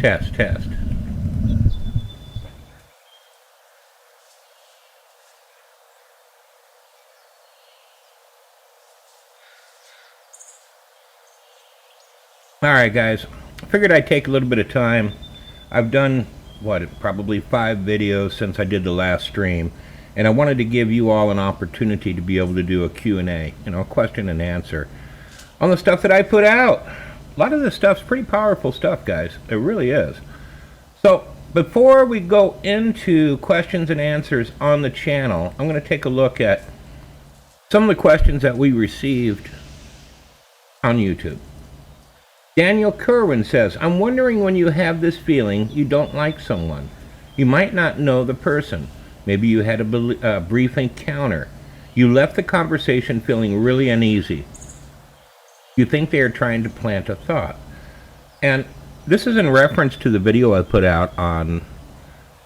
Test, test. Alright guys, I figured I'd take a little bit of time. I've done, probably 5 videos since I did the last stream, and I wanted to give you all an opportunity to be able to do a Q&A, a question and answer, on the stuff that I put out. A lot of this stuff's pretty powerful stuff, guys. It really is. So, before we go into questions and answers on the channel, I'm going to take a look at some of the questions that we received on YouTube. Daniel Kerwin says, I'm wondering when you have this feeling you don't like someone. You might not know the person. Maybe you had a brief encounter. You left the conversation feeling really uneasy. You think they are trying to plant a thought. And this is in reference to the video I put out on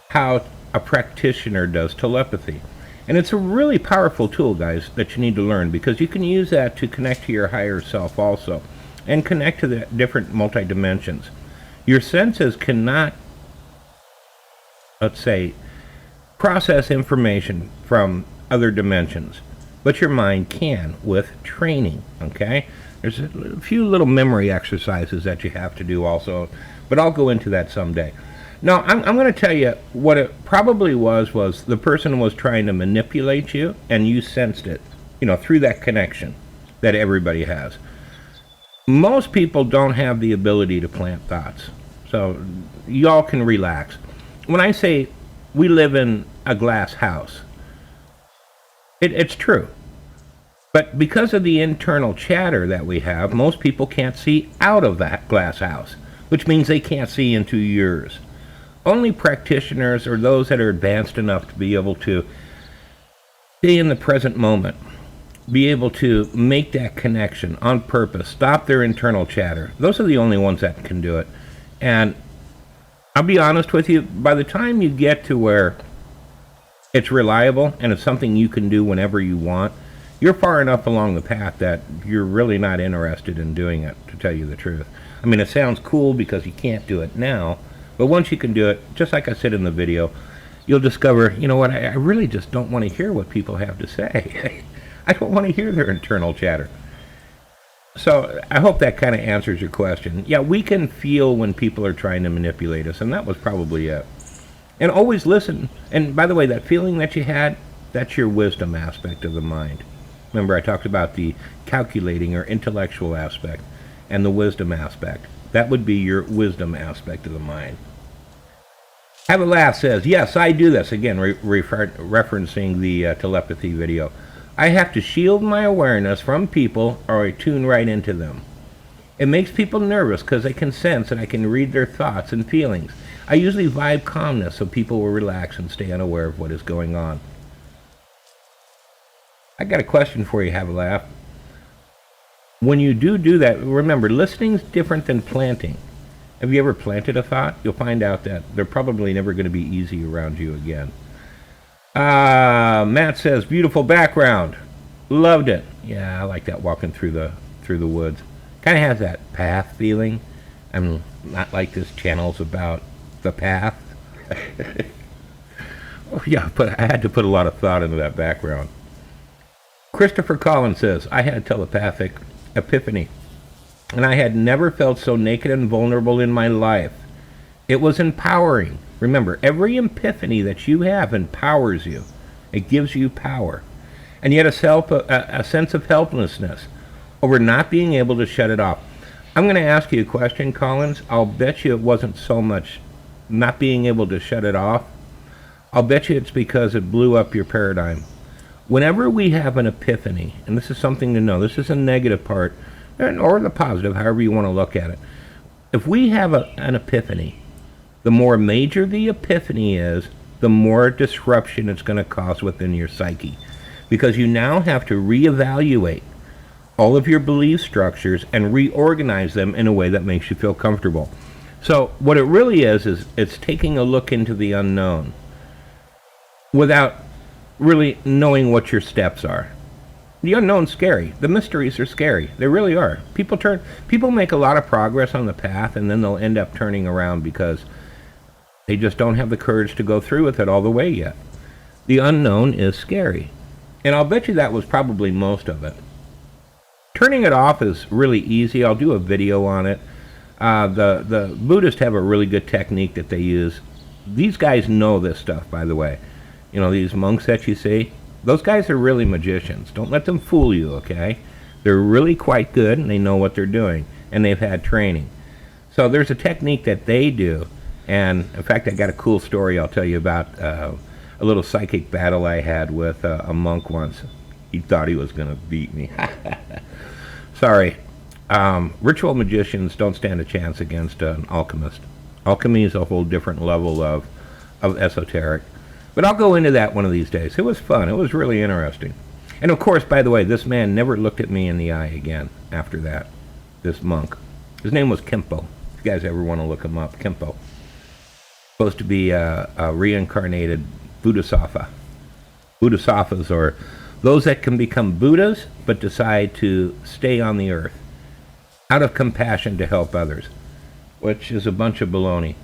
how a practitioner does telepathy. And it's a really powerful tool, guys, that you need to learn, because you can use that to connect to your higher self also, and connect to the different multi-dimensions. Your senses cannot, let's say, process information from other dimensions, but your mind can with training, okay? There's a few little memory exercises that you have to do also, but I'll go into that someday. Now, I'm going to tell you what it probably was the person was trying to manipulate you, and you sensed it, through that connection that everybody has. Most people don't have the ability to plant thoughts, so y'all can relax. When I say we live in a glass house, it's true. But because of the internal chatter that we have, most people can't see out of that glass house, which means they can't see into yours. Only practitioners or those that are advanced enough to be able to stay in the present moment, be able to make that connection on purpose, stop their internal chatter. Those are the only ones that can do it. And I'll be honest with you, by the time you get to where it's reliable and it's something you can do whenever you want, you're far enough along the path that you're really not interested in doing it, to tell you the truth. I mean, it sounds cool because you can't do it now, but once you can do it, just like I said in the video, you'll discover, you know what, I really just don't want to hear what people have to say. I don't want to hear their internal chatter. So I hope that kind of answers your question. Yeah, we can feel when people are trying to manipulate us, and that was probably it. And always listen. And by the way, that feeling that you had, that's your wisdom aspect of the mind. Remember, I talked about the calculating or intellectual aspect and the wisdom aspect. That would be your wisdom aspect of the mind. Have a Laugh says, yes, I do this. Again, referencing the telepathy video. I have to shield my awareness from people or I tune right into them. It makes people nervous because I can sense and I can read their thoughts and feelings. I usually vibe calmness so people will relax and stay unaware of what is going on. I got a question for you, Have a Laugh. When you do that, remember, listening's different than planting. Have you ever planted a thought? You'll find out that they're probably never going to be easy around you again. Matt says, beautiful background. Loved it. Yeah, I like that, walking through the woods. Kind of has that path feeling. I'm not like this channel's about the path. Oh yeah, but I had to put a lot of thought into that background. Christopher Collins says, I had a telepathic epiphany, and I had never felt so naked and vulnerable in my life. It was empowering. Remember, every epiphany that you have empowers you. It gives you power. And yet a sense of helplessness over not being able to shut it off. I'm going to ask you a question, Collins. I'll bet you it wasn't so much not being able to shut it off. I'll bet you it's because it blew up your paradigm. Whenever we have an epiphany, and this is something to know, this is a negative part, or the positive, however you want to look at it. If we have an epiphany, the more major the epiphany is, the more disruption it's going to cause within your psyche. Because you now have to reevaluate all of your belief structures and reorganize them in a way that makes you feel comfortable. So what it really is it's taking a look into the unknown without really knowing what your steps are. The unknown's scary. The mysteries are scary. They really are. People make a lot of progress on the path, and then they'll end up turning around because they just don't have the courage to go through with it all the way yet. The unknown is scary. And I'll bet you that was probably most of it. Turning it off is really easy. I'll do a video on it. The Buddhists have a really good technique that they use. These guys know this stuff, by the way. You know, these monks that you see, those guys are really magicians. Don't let them fool you, okay? They're really quite good, and they know what they're doing, and they've had training. So there's a technique that they do, and in fact, I got a cool story I'll tell you about a little psychic battle I had with a monk once. He thought he was going to beat me. Sorry. Ritual magicians don't stand a chance against an alchemist. Alchemy is a whole different level of esoteric. But I'll go into that one of these days. It was fun. It was really interesting. And of course, by the way, this man never looked at me in the eye again after that. This monk. His name was Kempo. If you guys ever want to look him up, Kempo. Supposed to be a reincarnated Bodhisattva. Bodhisattvas are those that can become Buddhas but decide to stay on the earth out of compassion to help others, which is a bunch of baloney.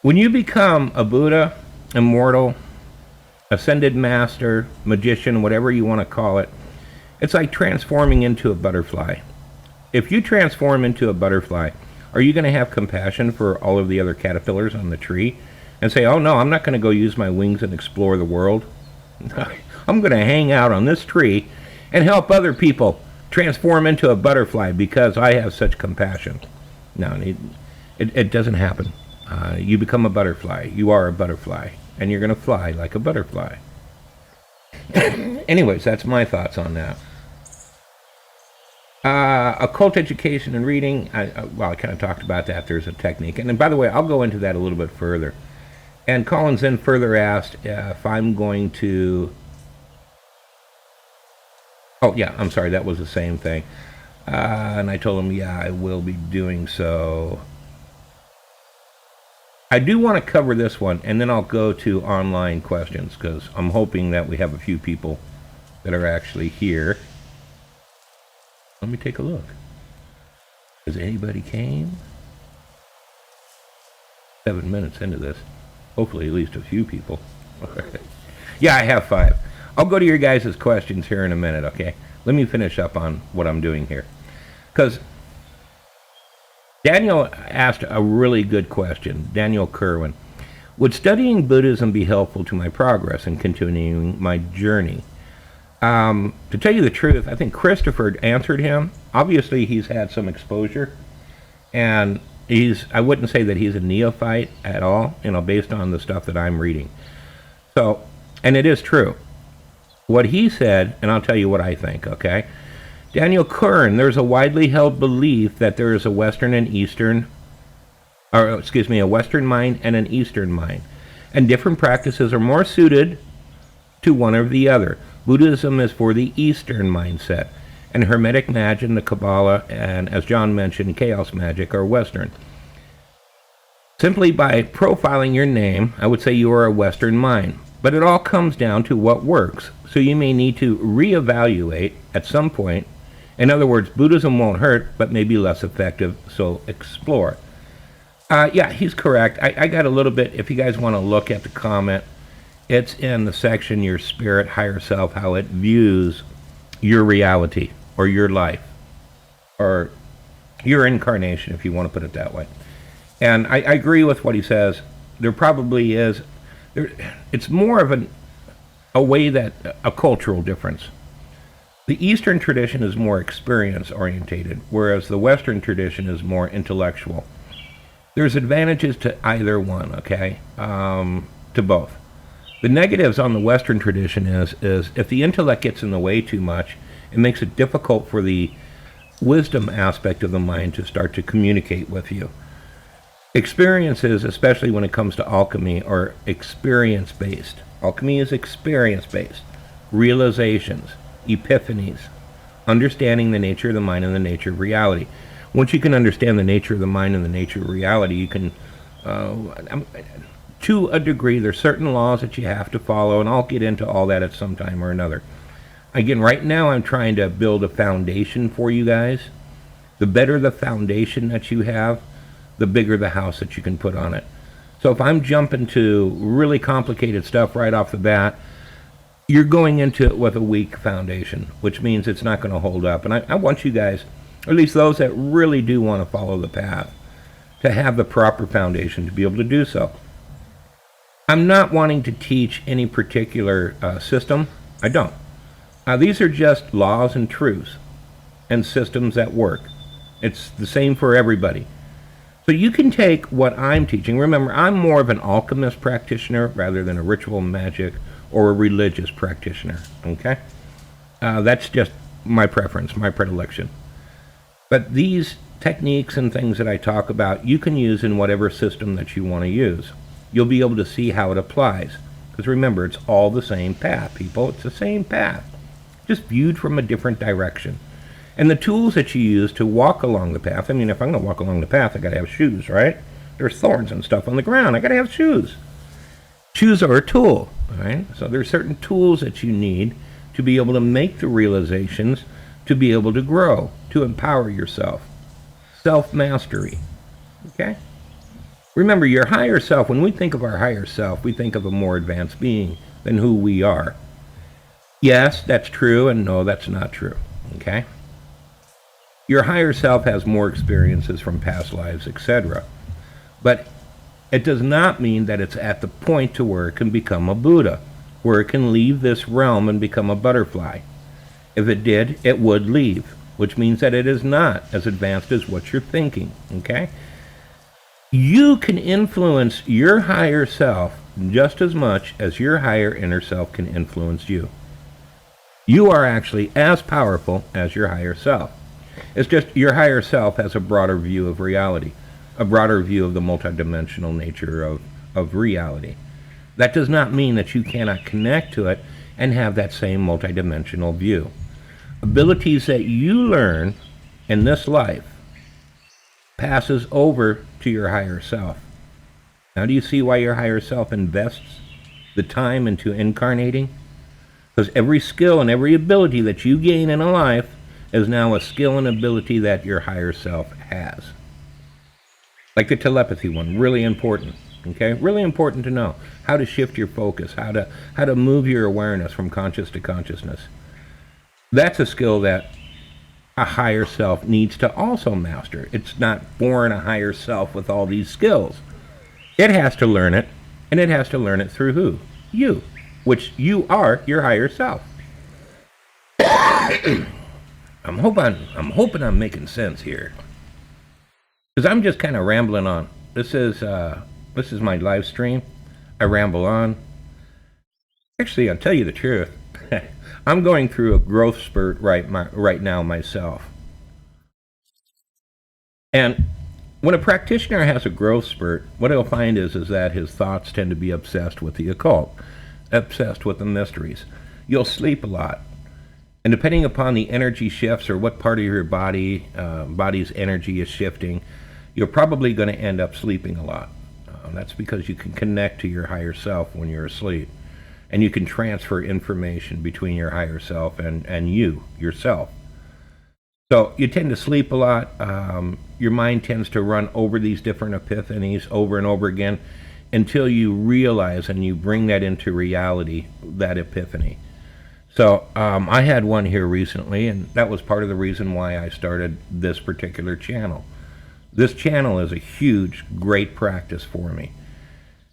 When you become a Buddha, immortal, ascended master, magician, whatever you want to call it, it's like transforming into a butterfly. If you transform into a butterfly, are you going to have compassion for all of the other caterpillars on the tree and say, oh no, I'm not going to go use my wings and explore the world? I'm going to hang out on this tree and help other people transform into a butterfly because I have such compassion. No, it doesn't happen. You become a butterfly. You are a butterfly. And you're going to fly like a butterfly. Anyways, that's my thoughts on that. Occult education and reading. I kind of talked about that. There's a technique. And by the way, I'll go into that a little bit further. And Collins then further asked if I'm going to... Oh, yeah, I'm sorry. That was the same thing. And I told him, yeah, I will be doing so. I do want to cover this one, and then I'll go to online questions, because I'm hoping that we have a few people that are actually here. Let me take a look. Has anybody came? 7 minutes into this. Hopefully at least a few people. Yeah, I have 5. I'll go to your guys' questions here in a minute, okay? Let me finish up on what I'm doing here. Because Daniel asked a really good question. Daniel Kerwin. Would studying Buddhism be helpful to my progress in continuing my journey? To tell you the truth, I think Christopher answered him. Obviously, he's had some exposure. And I wouldn't say that he's a neophyte at all, based on the stuff that I'm reading. So, and it is true. What he said, and I'll tell you what I think, okay? Daniel Kern, there's a widely held belief that there is a Western mind and an Eastern mind, and different practices are more suited to one or the other. Buddhism is for the Eastern mindset, and Hermetic magic and the Kabbalah, and as John mentioned, chaos magic are Western. Simply by profiling your name, I would say you are a Western mind, but it all comes down to what works, so you may need to reevaluate at some point. In other words, Buddhism won't hurt, but may be less effective, so explore. Yeah, he's correct. I got a little bit, if you guys want to look at the comment, it's in the section, your spirit, higher self, how it views your reality, or your life, or your incarnation, if you want to put it that way. And I agree with what he says. There probably is, it's more of a way that, a cultural difference. The Eastern tradition is more experience-orientated, whereas the Western tradition is more intellectual. There's advantages to either one, okay? To both. The negatives on the Western tradition is if the intellect gets in the way too much, it makes it difficult for the wisdom aspect of the mind to start to communicate with you. Experiences, especially when it comes to alchemy, are experience-based. Alchemy is experience-based. Realizations. Epiphanies, understanding the nature of the mind and the nature of reality. Once you can understand the nature of the mind and the nature of reality, you can, to a degree, there's certain laws that you have to follow, and I'll get into all that at some time or another. Again, right now I'm trying to build a foundation for you guys. The better the foundation that you have, the bigger the house that you can put on it. So if I'm jumping to really complicated stuff right off the bat, you're going into it with a weak foundation, which means it's not going to hold up. And I want you guys, or at least those that really do want to follow the path, to have the proper foundation to be able to do so. I'm not wanting to teach any particular system. I don't. These are just laws and truths and systems that work. It's the same for everybody. So you can take what I'm teaching. Remember, I'm more of an alchemist practitioner rather than a ritual magic or a religious practitioner. Okay? That's just my preference, my predilection. But these techniques and things that I talk about, you can use in whatever system that you want to use. You'll be able to see how it applies. Because remember, it's all the same path, people. It's the same path, just viewed from a different direction. And the tools that you use to walk along the path, I mean, if I'm going to walk along the path, I got to have shoes, right? There's thorns and stuff on the ground. I got to have shoes. Shoes are a tool, all right? So there's certain tools that you need to be able to make the realizations, to be able to grow, to empower yourself. Self-mastery, okay? Remember, your higher self, when we think of our higher self, we think of a more advanced being than who we are. Yes, that's true, and no, that's not true, okay? Your higher self has more experiences from past lives, etc. But it does not mean that it's at the point to where it can become a Buddha, where it can leave this realm and become a butterfly. If it did, it would leave, which means that it is not as advanced as what you're thinking, okay? You can influence your higher self just as much as your higher inner self can influence you. You are actually as powerful as your higher self. It's just your higher self has a broader view of reality, a broader view of the multidimensional nature of reality. That does not mean that you cannot connect to it and have that same multidimensional view. Abilities that you learn in this life passes over to your higher self. Now, do you see why your higher self invests the time into incarnating? Because every skill and every ability that you gain in a life is now a skill and ability that your higher self has. Like the telepathy one, really important, okay? Really important to know how to shift your focus, how to move your awareness from conscious to consciousness. That's a skill that a higher self needs to also master. It's not born a higher self with all these skills. It has to learn it, and it has to learn it through who? You, which you are your higher self. I'm hoping I'm making sense here, because I'm just kind of rambling on. This is my live stream. I ramble on. Actually, I'll tell you the truth. I'm going through a growth spurt right now myself. And when a practitioner has a growth spurt, what he'll find is that his thoughts tend to be obsessed with the occult, obsessed with the mysteries. You'll sleep a lot. And depending upon the energy shifts or what part of your body's energy is shifting, you're probably going to end up sleeping a lot. That's because you can connect to your higher self when you're asleep. And you can transfer information between your higher self and you, yourself. So you tend to sleep a lot. Your mind tends to run over these different epiphanies over and over again until you realize and you bring that into reality, that epiphany. So I had one here recently, and that was part of the reason why I started this particular channel. This channel is a huge, great practice for me.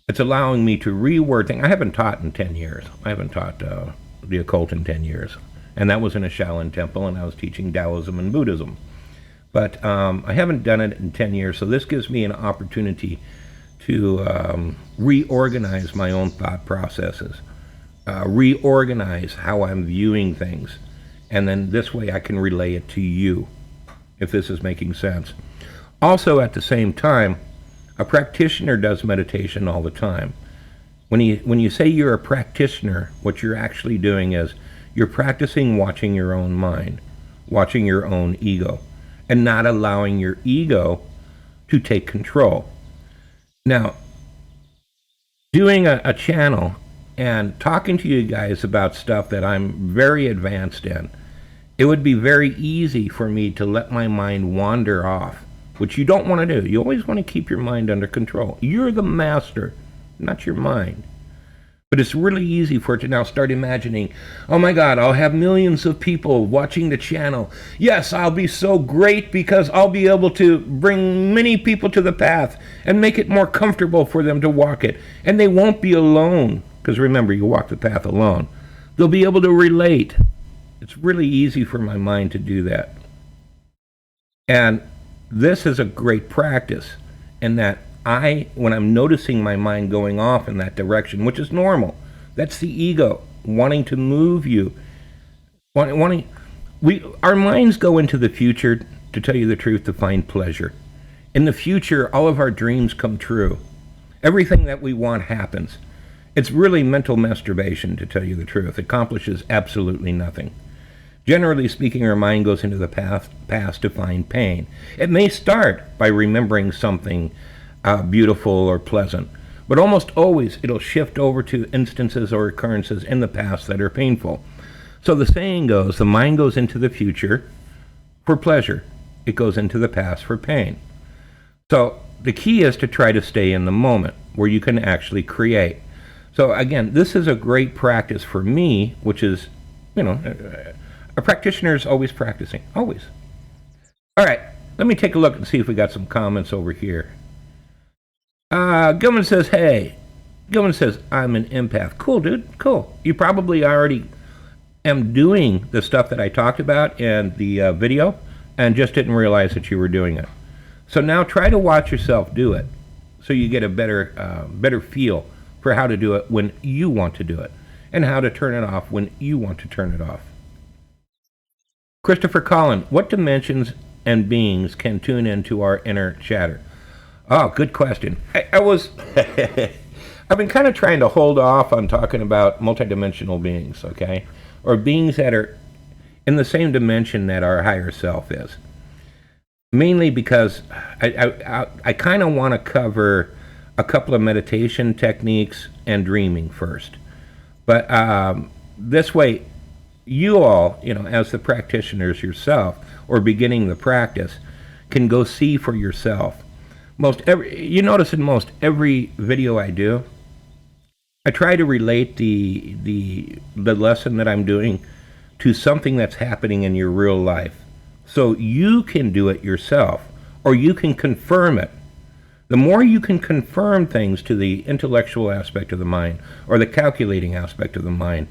It's allowing me to reword things. I haven't taught in 10 years. I haven't taught the occult in 10 years. And that was in a Shaolin temple, and I was teaching Taoism and Buddhism. But I haven't done it in 10 years, so this gives me an opportunity to reorganize my own thought processes, reorganize how I'm viewing things, and then this way I can relay it to you, if this is making sense. Also, at the same time, a practitioner does meditation all the time. When you say you're a practitioner, what you're actually doing is you're practicing watching your own mind, watching your own ego, and not allowing your ego to take control. Now, doing a channel and talking to you guys about stuff that I'm very advanced in, it would be very easy for me to let my mind wander off, which you don't want to do. You always want to keep your mind under control. You're the master, not your mind. But it's really easy for it to now start imagining, oh my God, I'll have millions of people watching the channel. Yes, I'll be so great because I'll be able to bring many people to the path and make it more comfortable for them to walk it. And they won't be alone, because remember, you walk the path alone. They'll be able to relate. It's really easy for my mind to do that. And this is a great practice in that when I'm noticing my mind going off in that direction, which is normal, that's the ego wanting to move you. Our minds go into the future, to tell you the truth, to find pleasure. In the future, all of our dreams come true. Everything that we want happens. It's really mental masturbation, to tell you the truth. It accomplishes absolutely nothing. Generally speaking, our mind goes into the past to find pain. It may start by remembering something beautiful or pleasant, but almost always it'll shift over to instances or occurrences in the past that are painful. So the saying goes, the mind goes into the future for pleasure. It goes into the past for pain. So the key is to try to stay in the moment where you can actually create. So again, this is a great practice for me, which is, a practitioner is always practicing, always. All right, let me take a look and see if we got some comments over here. Gilman says, hey. Gilman says, I'm an empath. Cool, dude. Cool. You probably already am doing the stuff that I talked about in the video and just didn't realize that you were doing it. So now try to watch yourself do it so you get a better feel for how to do it when you want to do it and how to turn it off when you want to turn it off. Christopher Collin, what dimensions and beings can tune into our inner chatter? Oh, good question. I've been kind of trying to hold off on talking about multidimensional beings, okay? Or beings that are in the same dimension that our higher self is. Mainly because I kind of want to cover a couple of meditation techniques and dreaming first. But this way, you all, as the practitioners yourself, or beginning the practice, can go see for yourself. You notice in most every video I do, I try to relate the lesson that I'm doing to something that's happening in your real life. So you can do it yourself, or you can confirm it. The more you can confirm things to the intellectual aspect of the mind, or the calculating aspect of the mind,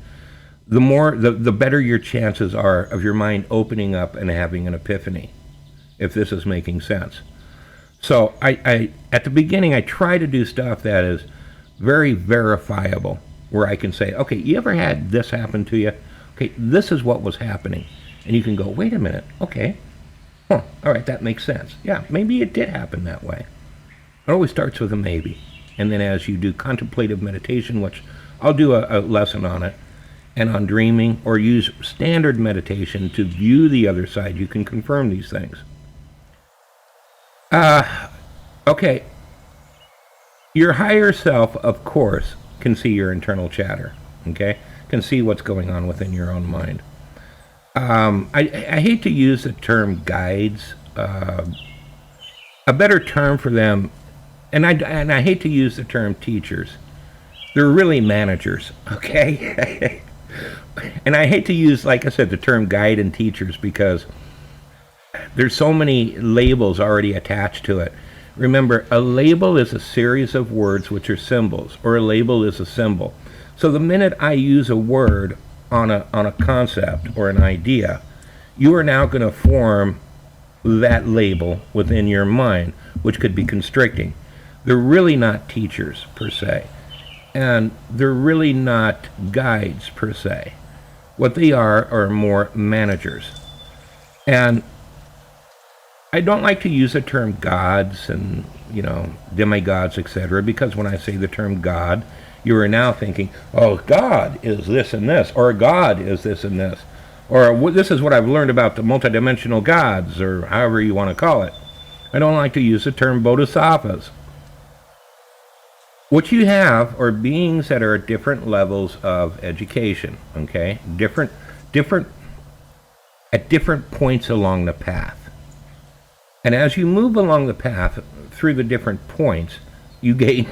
the better your chances are of your mind opening up and having an epiphany, if this is making sense. So I at the beginning, I try to do stuff that is very verifiable, where I can say, okay, you ever had this happen to you? Okay, this is what was happening. And you can go, wait a minute, okay. All right, that makes sense. Yeah, maybe it did happen that way. It always starts with a maybe. And then as you do contemplative meditation, which I'll do a lesson on it, and on dreaming, or use standard meditation to view the other side, you can confirm these things. Okay. Your higher self, of course, can see your internal chatter, okay? Can see what's going on within your own mind. I hate to use the term guides. A better term for them, and I hate to use the term teachers. They're really managers, okay? And I hate to use, like I said, the term guide and teachers because there's so many labels already attached to it. Remember, a label is a series of words which are symbols, or a label is a symbol. So the minute I use a word on a concept or an idea, you are now going to form that label within your mind, which could be constricting. They're really not teachers per se, and they're really not guides per se. What they are more managers. And I don't like to use the term gods and, demigods, etc., because when I say the term God, you are now thinking, oh, God is this and this, or God is this and this, or this is what I've learned about the multidimensional gods, or however you want to call it. I don't like to use the term bodhisattvas. What you have are beings that are at different levels of education, okay? Different, at different points along the path. And as you move along the path through the different points, you gain,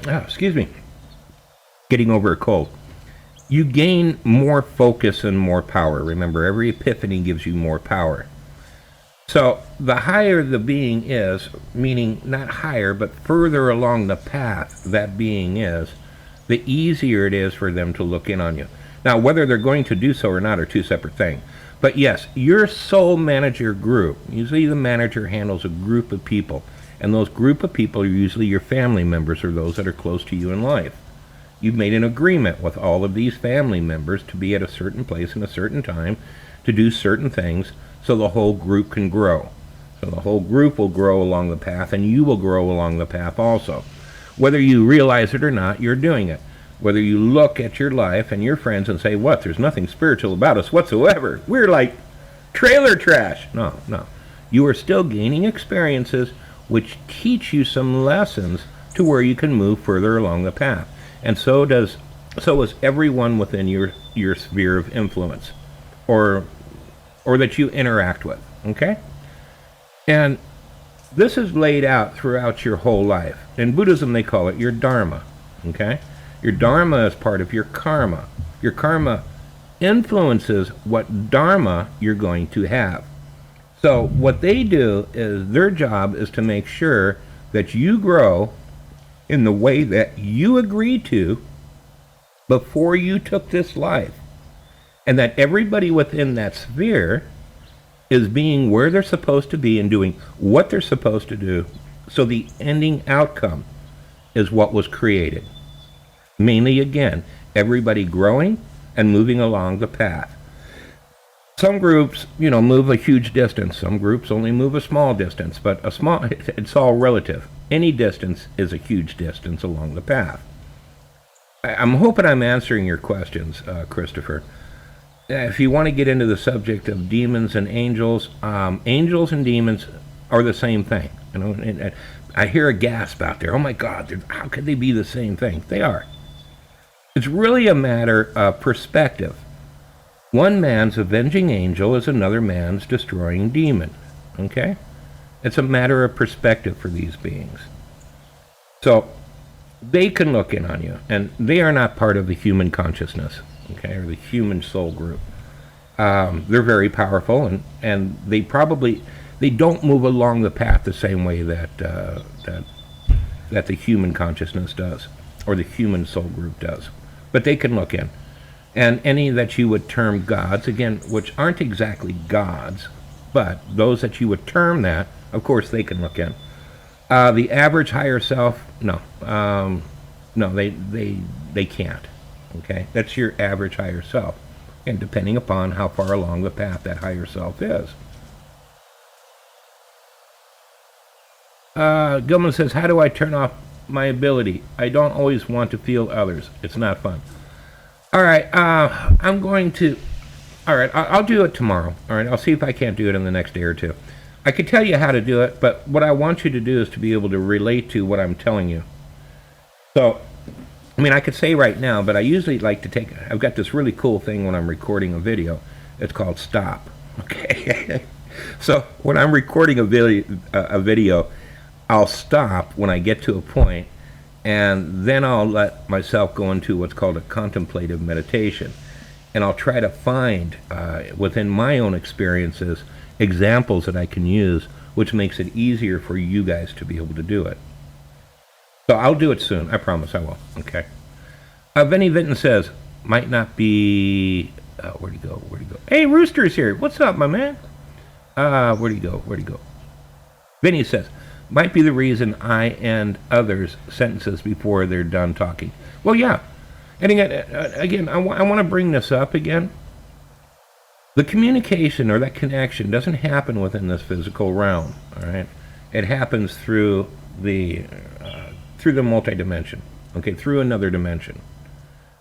excuse me, getting over a cold. You gain more focus and more power. Remember, every epiphany gives you more power. So the higher the being is, meaning not higher, but further along the path that being is, the easier it is for them to look in on you. Now, whether they're going to do so or not are two separate things. But yes, your soul manager group, usually the manager handles a group of people, and those group of people are usually your family members or those that are close to you in life. You've made an agreement with all of these family members to be at a certain place in a certain time, to do certain things, so the whole group can grow. So the whole group will grow along the path, and you will grow along the path also. Whether you realize it or not, you're doing it. Whether you look at your life and your friends and say, what, there's nothing spiritual about us whatsoever. We're like trailer trash. No, no. You are still gaining experiences which teach you some lessons to where you can move further along the path. And so is everyone within your sphere of influence or that you interact with, okay? And this is laid out throughout your whole life. In Buddhism, they call it your dharma, okay? Your dharma is part of your karma. Your karma influences what dharma you're going to have. So what they do is their job is to make sure that you grow in the way that you agreed to before you took this life. And that everybody within that sphere is being where they're supposed to be and doing what they're supposed to do. So the ending outcome is what was created. Mainly, again, everybody growing and moving along the path. Some groups, move a huge distance. Some groups only move a small distance, but it's all relative. Any distance is a huge distance along the path. I'm hoping I'm answering your questions, Christopher. If you want to get into the subject of demons and angels and demons are the same thing. And I hear a gasp out there. Oh my God, how could they be the same thing? They are. It's really a matter of perspective. One man's avenging angel is another man's destroying demon. Okay? It's a matter of perspective for these beings. So they can look in on you, and they are not part of the human consciousness, okay, or the human soul group. They're very powerful, and they don't move along the path the same way that the human consciousness does, or the human soul group does. But they can look in. And any that you would term gods, again, which aren't exactly gods, but those that you would term that, of course, they can look in. The average higher self, no, they can't. Okay, that's your average higher self, and depending upon how far along the path that higher self is. Gilman says, "How do I turn off my ability? I don't always want to feel others. It's not fun." All right, I'm going to. All right, I'll do it tomorrow. All right, I'll see if I can't do it in the next day or two. I could tell you how to do it, but what I want you to do is to be able to relate to what I'm telling you. So, I could say right now, but I usually like to I've got this really cool thing when I'm recording a video. It's called stop. Okay. So when I'm recording a video, I'll stop when I get to a point, and then I'll let myself go into what's called a contemplative meditation. And I'll try to find, within my own experiences, examples that I can use, which makes it easier for you guys to be able to do it. So I'll do it soon. I promise I will. Okay. Vinny Vinton says, might not be... where'd he go? Hey, Rooster's here. What's up, my man? Where'd he go? Vinny says, might be the reason I end others' sentences before they're done talking. Well, yeah. And again, I want to bring this up again. The communication or that connection doesn't happen within this physical realm, all right? It happens through the multidimension, okay, through another dimension.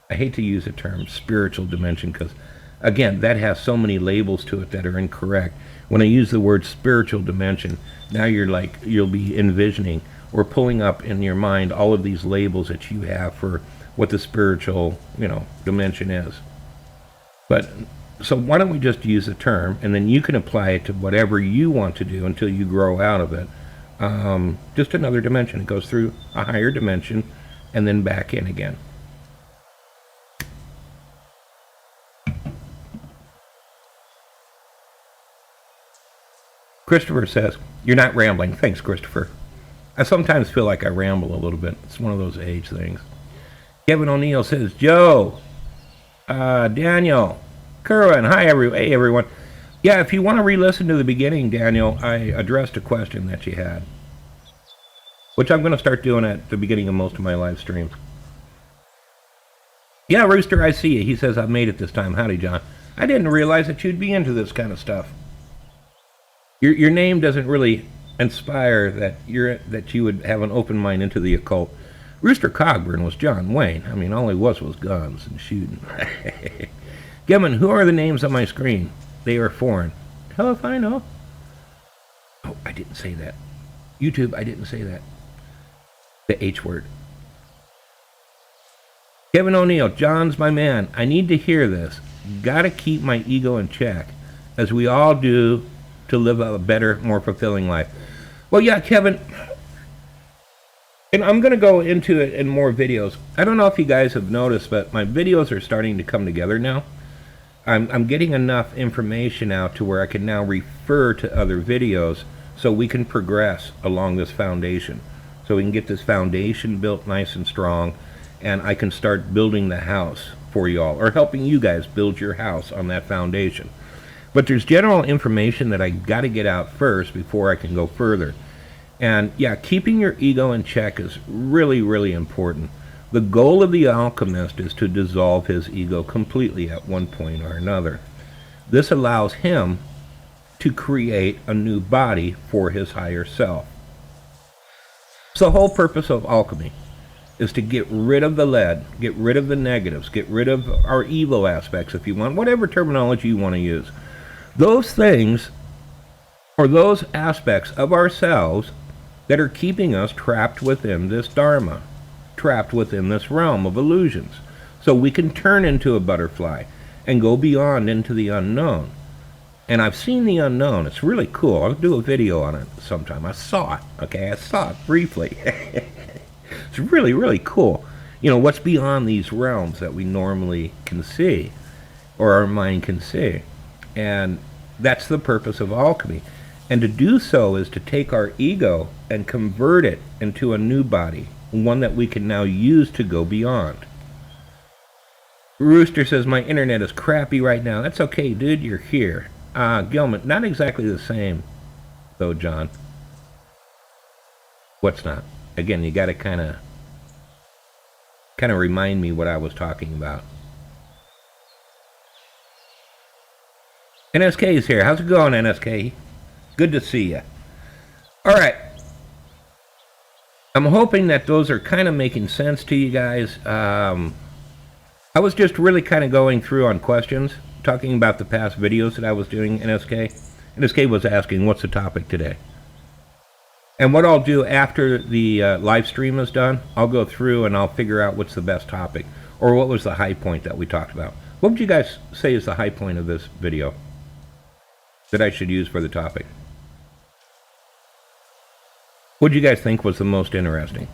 I hate to use the term spiritual dimension because, Again, that has so many labels to it that are incorrect. When I use the word spiritual dimension, now you'll be envisioning or pulling up in your mind all of these labels that you have for what the spiritual, dimension is. But so why don't we just use the term, and then you can apply it to whatever you want to do until you grow out of it. Just another dimension. It goes through a higher dimension and then back in again. Christopher says, "You're not rambling." Thanks, Christopher. I sometimes feel like I ramble a little bit. It's one of those age things. Kevin O'Neill says, "Joe, Daniel, Kerwin, hey everyone. Yeah, if you want to re-listen to the beginning, Daniel, I addressed a question that you had, which I'm going to start doing at the beginning of most of my live streams." Yeah, Rooster, I see you. He says, "I've made it this time." Howdy, John. I didn't realize that you'd be into this kind of stuff. Your name doesn't really inspire that you would have an open mind into the occult. Rooster Cogburn was John Wayne. I mean, all he was guns and shooting. Gilman, who are the names on my screen? They are foreign. Hell if I know. Oh, I didn't say that. YouTube, I didn't say that. The H word. Kevin O'Neill, John's my man. I need to hear this. Gotta keep my ego in check, as we all do, to live a better, more fulfilling life. Well, yeah, Kevin, and I'm going to go into it in more videos. I don't know if you guys have noticed, but my videos are starting to come together now. I'm getting enough information out to where I can now refer to other videos so we can progress along this foundation. So we can get this foundation built nice and strong, and I can start building the house for y'all, or helping you guys build your house on that foundation. But there's general information that I got to get out first before I can go further. And yeah, keeping your ego in check is really, really important. The goal of the alchemist is to dissolve his ego completely at one point or another. This allows him to create a new body for his higher self. So the whole purpose of alchemy is to get rid of the lead, get rid of the negatives, get rid of our evil aspects, if you want, whatever terminology you want to use. Those things, or those aspects of ourselves that are keeping us trapped within this dharma, trapped within this realm of illusions. So we can turn into a butterfly and go beyond into the unknown. And I've seen the unknown. It's really cool. I'll do a video on it sometime. I saw it, okay? I saw it briefly. It's really, really cool. What's beyond these realms that we normally can see, or our mind can see. And that's the purpose of alchemy. And to do so is to take our ego and convert it into a new body, one that we can now use to go beyond. Rooster says, "My internet is crappy right now." That's okay, dude. You're here. Gilman, not exactly the same, though, John. What's not? Again, you got to kind of remind me what I was talking about. NSK is here. How's it going, NSK? Good to see you. All right. I'm hoping that those are kind of making sense to you guys. I was just really kind of going through on questions, talking about the past videos that I was doing, NSK. NSK was asking, what's the topic today? And what I'll do after the live stream is done, I'll go through and I'll figure out what's the best topic, or what was the high point that we talked about. What would you guys say is the high point of this video that I should use for the topic? What do you guys think was the most interesting?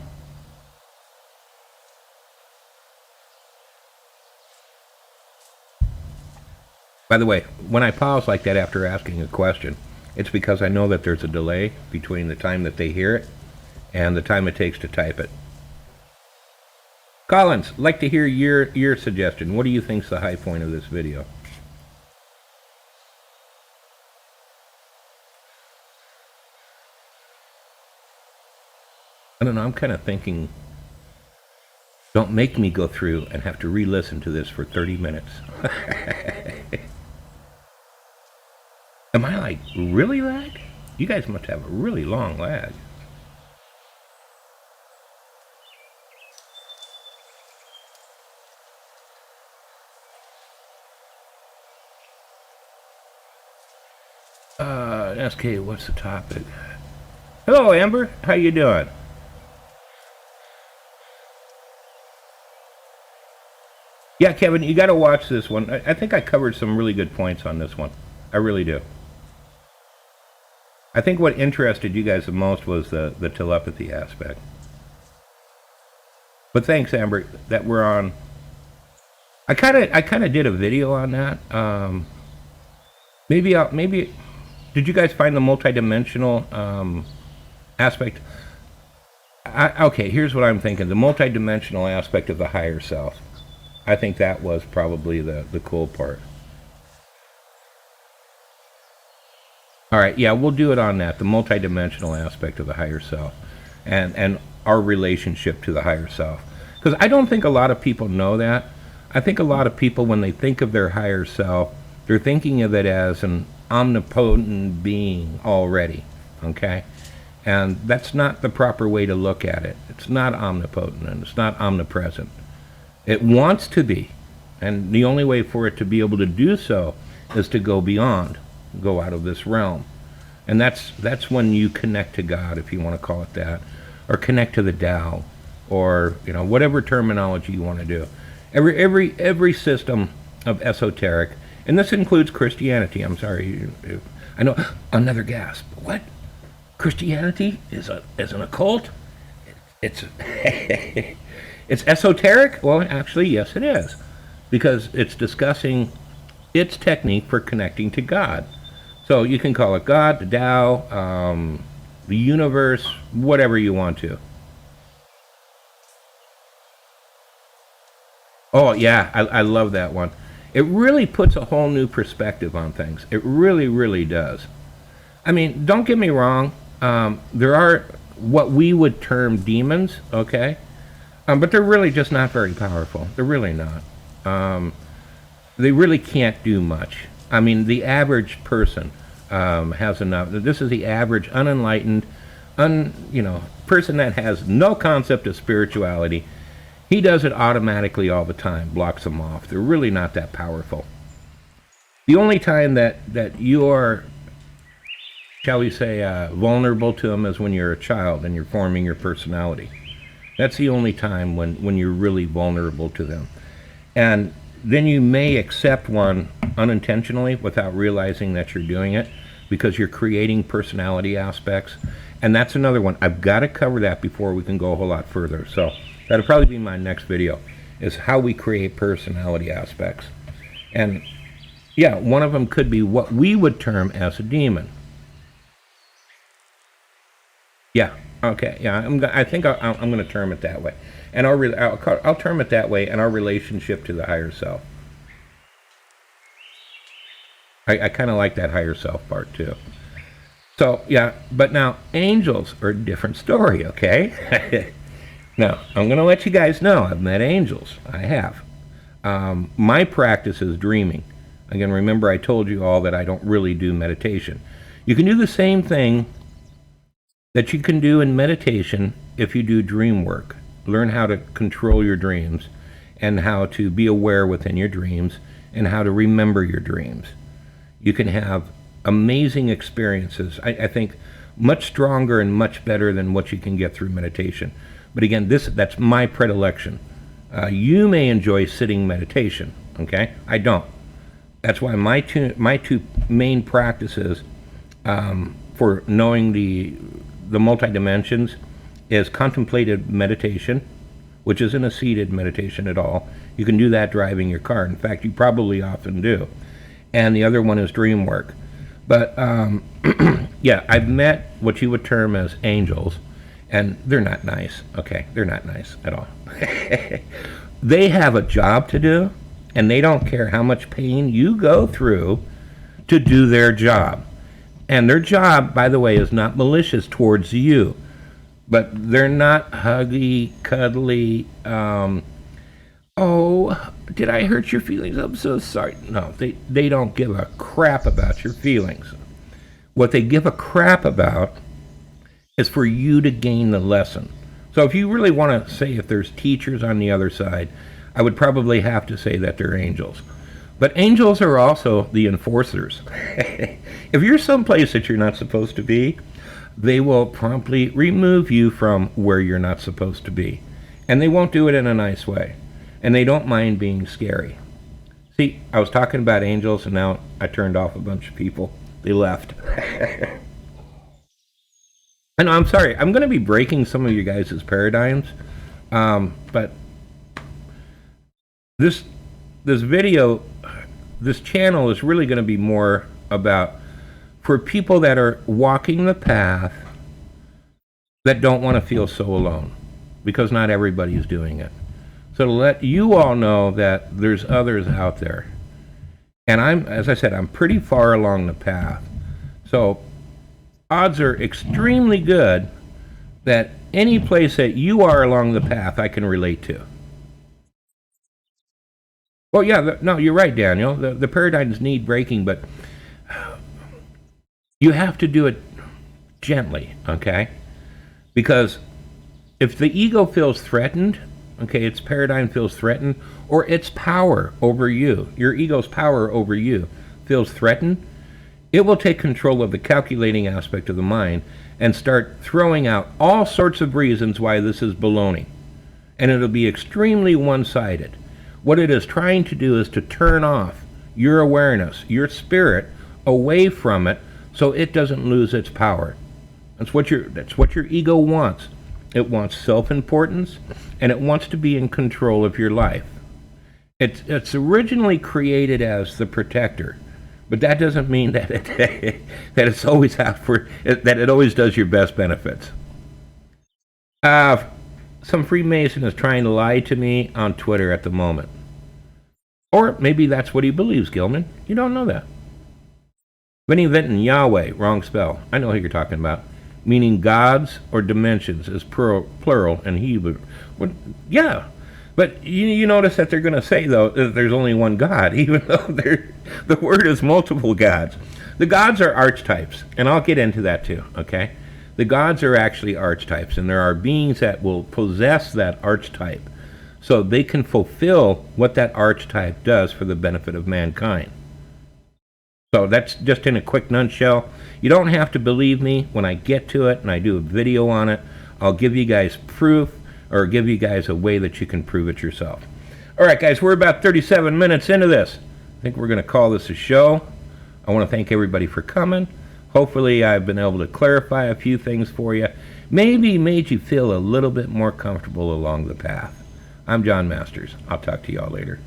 By the way, when I pause like that after asking a question, it's because I know that there's a delay between the time that they hear it and the time it takes to type it. Collins, like to hear your suggestion. What do you think's the high point of this video? I don't know, I'm kind of thinking, don't make me go through and have to re-listen to this for 30 minutes. Am I like really lag? You guys must have a really long lag. SK, what's the topic? Hello, Amber. How you doing? Yeah, Kevin, you got to watch this one. I think I covered some really good points on this one. I really do. I think what interested you guys the most was the telepathy aspect. But thanks, Amber, that we're on. I kind of did a video on that. Maybe did you guys find the multidimensional aspect? Okay, here's what I'm thinking: the multidimensional aspect of the higher self. I think that was probably the cool part. All right, yeah, we'll do it on that, the multidimensional aspect of the higher self, and our relationship to the higher self. Because I don't think a lot of people know that. I think a lot of people, when they think of their higher self, they're thinking of it as an omnipotent being already, okay? And that's not the proper way to look at it. It's not omnipotent, and it's not omnipresent. It wants to be, and the only way for it to be able to do so is to go beyond, go out of this realm. And that's when you connect to God, if you want to call it that, or connect to the Tao, or whatever terminology you want to do. Every system of esoteric, and this includes Christianity. I'm sorry, I know. Another gasp. What? Christianity is an occult? It's it's esoteric? Well, actually, yes, it is, because it's discussing its technique for connecting to God. So you can call it God, the Tao, the universe, whatever you want to. Oh, yeah, I love that one. It really puts a whole new perspective on things. It really, really does. I mean, don't get me wrong. There are what we would term demons, okay? But they're really just not very powerful. They're really not. They really can't do much. I mean, the average person has enough. This is the average unenlightened, person that has no concept of spirituality. He does it automatically all the time, blocks them off. They're really not that powerful. The only time that you are, shall we say, vulnerable to them is when you're a child and you're forming your personality. That's the only time when you're really vulnerable to them. And then you may accept one unintentionally without realizing that you're doing it, because you're creating personality aspects. And that's another one. I've got to cover that before we can go a whole lot further. So that'll probably be my next video, is how we create personality aspects. And yeah, one of them could be what we would term as a demon. Yeah, okay, yeah, I think I'm going to term it that way. And I'll term it that way, and our relationship to the higher self. I kind of like that higher self part too. So yeah, but now angels are a different story, okay? Now, I'm going to let you guys know I've met angels. I have. My practice is dreaming. Again, remember I told you all that I don't really do meditation. You can do the same thing that you can do in meditation if you do dream work. Learn how to control your dreams, and how to be aware within your dreams, and how to remember your dreams. You can have amazing experiences, I think much stronger and much better than what you can get through meditation. But again, that's my predilection. You may enjoy sitting meditation, okay? I don't. That's why my two main practices for knowing the multi-dimensions is contemplative meditation, which isn't a seated meditation at all. You can do that driving your car. In fact, you probably often do. And the other one is dream work. But yeah, I've met what you would term as angels, and they're not nice. Okay, they're not nice at all. They have a job to do, and they don't care how much pain you go through to do their job. And their job, by the way, is not malicious towards you. But they're not huggy, cuddly, oh, did I hurt your feelings? I'm so sorry. No, they don't give a crap about your feelings. What they give a crap about is for you to gain the lesson. So if you really want to say if there's teachers on the other side, I would probably have to say that they're angels. But angels are also the enforcers. If you're someplace that you're not supposed to be, they will promptly remove you from where you're not supposed to be. And they won't do it in a nice way. And they don't mind being scary. See, I was talking about angels, and now I turned off a bunch of people. They left. I know, I'm sorry. I'm going to be breaking some of you guys' paradigms. But this video, this channel is really going to be more about for people that are walking the path that don't want to feel so alone, because not everybody is doing it. So to let you all know that there's others out there. And as I said, I'm pretty far along the path. So odds are extremely good that any place that you are along the path I can relate to. Well, yeah, no, you're right, Daniel. The paradigms need breaking, but you have to do it gently, okay? Because if the ego feels threatened, okay, its paradigm feels threatened, or its power over you, your ego's power over you feels threatened, it will take control of the calculating aspect of the mind and start throwing out all sorts of reasons why this is baloney. And it'll be extremely one-sided. What it is trying to do is to turn off your awareness, your spirit, away from it so it doesn't lose its power. That's what your ego wants. It wants self-importance, and it wants to be in control of your life. It's originally created as the protector, but that doesn't mean that it's always out for that it always does your best benefits. Some Freemason is trying to lie to me on Twitter at the moment, or maybe that's what he believes, Gilman. You don't know that. Vinny Vinton, Yahweh, wrong spell. I know who you're talking about. Meaning gods or dimensions is plural in Hebrew. Well, yeah, but you notice that they're going to say, though, that there's only one God, even though the word is multiple gods. The gods are archetypes, and I'll get into that too, okay? The gods are actually archetypes, and there are beings that will possess that archetype so they can fulfill what that archetype does for the benefit of mankind. So that's just in a quick nutshell. You don't have to believe me when I get to it and I do a video on it. I'll give you guys proof, or give you guys a way that you can prove it yourself. All right, guys, we're about 37 minutes into this. I think we're going to call this a show. I want to thank everybody for coming. Hopefully I've been able to clarify a few things for you. Maybe made you feel a little bit more comfortable along the path. I'm John Masters. I'll talk to you all later.